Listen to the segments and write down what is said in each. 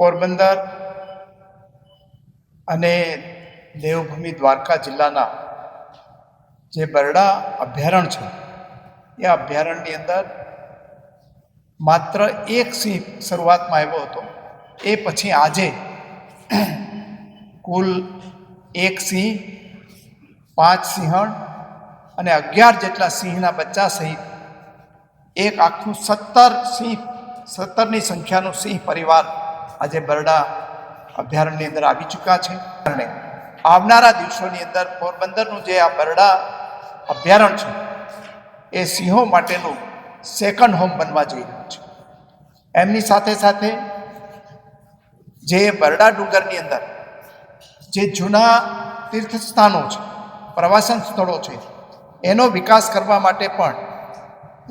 પોરબંદર અને દેવભૂમિ દ્વારકા જિલ્લાના જે બરડા અભયારણ્ય છે એ અભયારણ્યની અંદર માત્ર એક સિંહ શરૂઆતમાં આવ્યો હતો. એ પછી આજે કુલ 1 સિંહ, 5 સિંહણ અને 11 જેટલા સિંહના બચ્ચા સહિત એક આખું 17ની સંખ્યાનું સિંહ પરિવાર આજે બરડા અભયારણ્યની અંદર આવી ચૂક્યા છે. અને આવનારા દિવસોની અંદર પોરબંદરનું જે આ બરડા અભયારણ્ય છે એ સિંહો માટેનું સેકન્ડ હોમ બનવા જઈ રહ્યું છે. એમની સાથે સાથે જે બરડા ડુંગરની અંદર જે જૂના તીર્થસ્થાનો છે, પ્રવાસન સ્થળો છે, એનો વિકાસ કરવા માટે પણ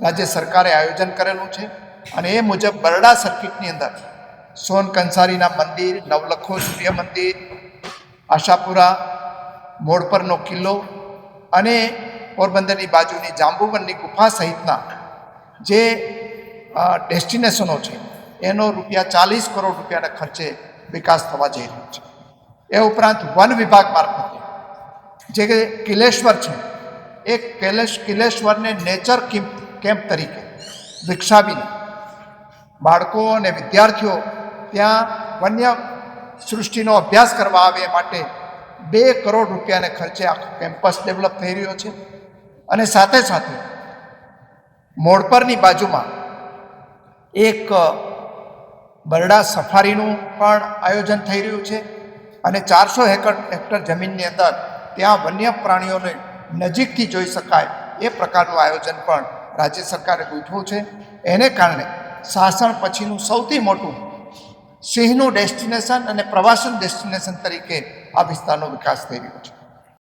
રાજ્ય સરકારે આયોજન કરેલું છે. અને એ મુજબ બરડા સર્કિટની અંદર સોન કંસારીના મંદિર, નવલખો સૂર્ય મંદિર, આશાપુરા, મોડપરનો કિલ્લો અને પોરબંદરની બાજુની જાંબુવનની ગુફા સહિતના જે ડેસ્ટિનેશનો છે એનો ₹40 કરોડ રૂપિયાના ખર્ચે વિકાસ થવા જઈ રહ્યો છે. એ ઉપરાંત વન વિભાગ મારફતે જે કિલેશ્વર છે એ કિલેશ્વરને નેચર કેમ્પ તરીકે વિકસાવીને બાળકો અને વિદ્યાર્થીઓ ત્યાં વન્ય સૃષ્ટિનો અભ્યાસ કરવા આવે એ માટે ₹2 કરોડ રૂપિયાને ખર્ચે આખો કેમ્પસ ડેવલપ થઈ રહ્યો છે. અને સાથે સાથે મોડપરની બાજુમાં એક બરડા સફારીનું પણ આયોજન થઈ રહ્યું છે. અને 400 હેક્ટર જમીનની અંદર ત્યાં વન્ય પ્રાણીઓને નજીકથી જોઈ શકાય એ પ્રકારનું આયોજન પણ રાજ્ય સરકારે ગોઠવ્યું છે. એને કારણે શાસન પછીનું સૌથી મોટું સિંહનું ડેસ્ટિનેશન અને પ્રવાસન ડેસ્ટિનેશન તરીકે આ વિસ્તારનો વિકાસ થઈ રહ્યો છે.